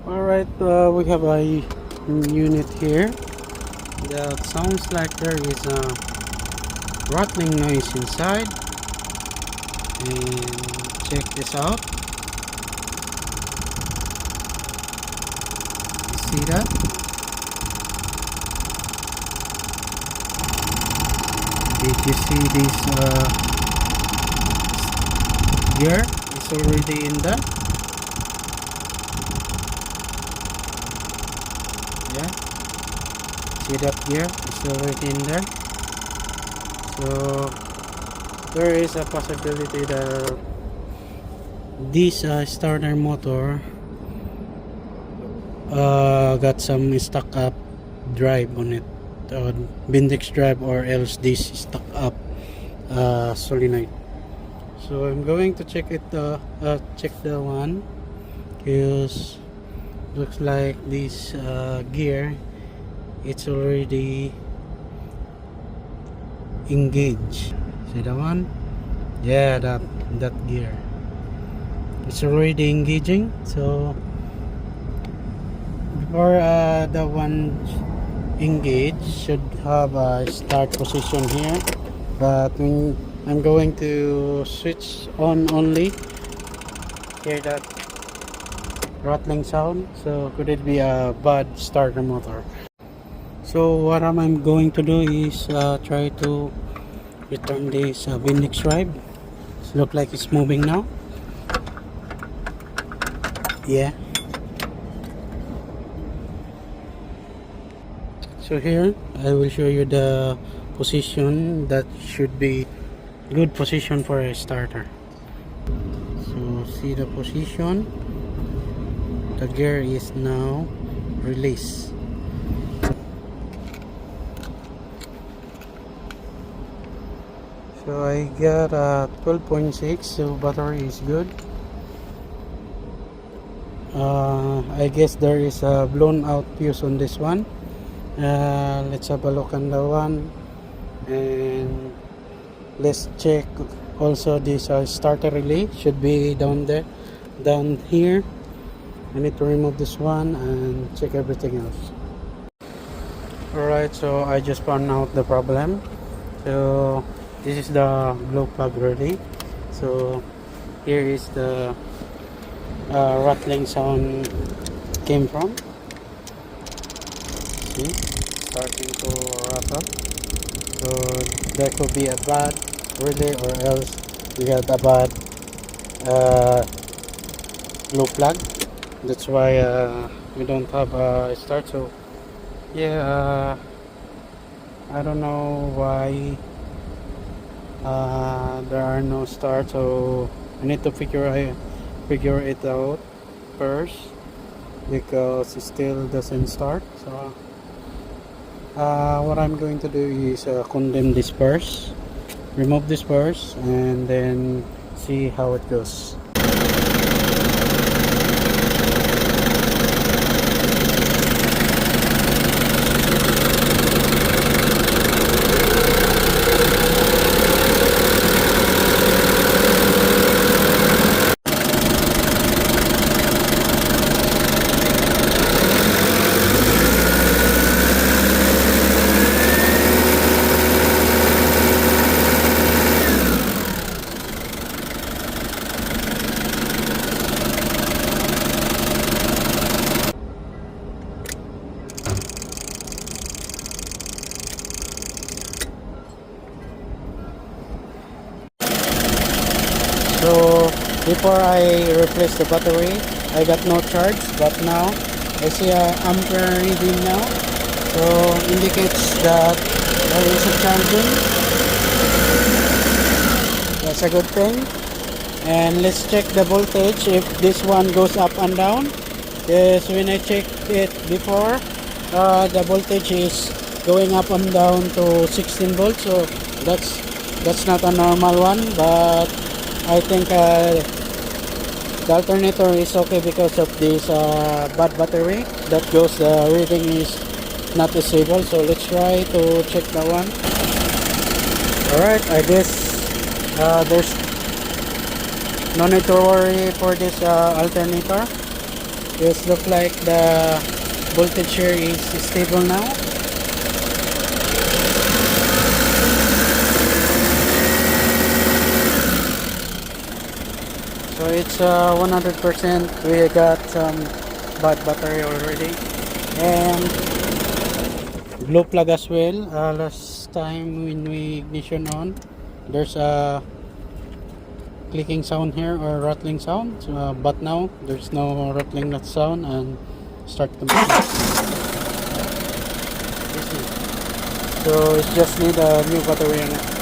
Alright, we have a unit here that sounds like there is a rattling noise inside. And check this out. You see that? Did you see this gear? It's already in that. Yeah, see that gear? It's already in there. So there is a possibility that this starter motor got some stuck up drive on it, Bindex drive, or else this stuck up solenoid. So I'm going to check it, check the one, because looks like this gear, it's already engaged. See the one? Yeah, that gear, it's already engaging. So before the one engaged, should have a start position here, but when I'm going to switch on only, hear that rattling sound. So could it be a bad starter motor? So what I'm going to do is try to return this Bindex drive. It looks like it's moving now. Yeah. So here I will show you the position that should be good position for a starter. So see the position. The gear is now released. So I got a 12.6, so battery is good. I guess there is a blown out fuse on this one. Let's have a look on the one, and let's check also this starter relay should be down there, down here. I need to remove this one and check everything else. Alright, so I just found out the problem. So this is the glow plug relay. So here is the rattling sound came from. See, starting to rattle. So there could be a bad relay, or else we got a bad glow plug. That's why we don't have a start. So yeah, I don't know why there are no start. So I need to figure it out first, because it still doesn't start. So what I'm going to do is condemn this first, remove this first, and then see how it goes. So before I replace the battery, I got no charge, but now I see a ampere reading now, so indicates that there is a charging. That's a good thing. And let's check the voltage if this one goes up and down. Yes, when I checked it before, the voltage is going up and down to 16 volts, so that's not a normal one, but I think the alternator is okay because of this bad battery that goes, the reading is not stable. So let's try to check that one. Alright, I guess there's no need to worry for this alternator. Yes, look like the voltage here is stable now. So it's 100%. We got some bad battery already, and glow plug as well. Last time when we ignition on, there's a clicking sound here or rattling sound, but now there's no rattling sound and start to make it. So it just need a new battery on it.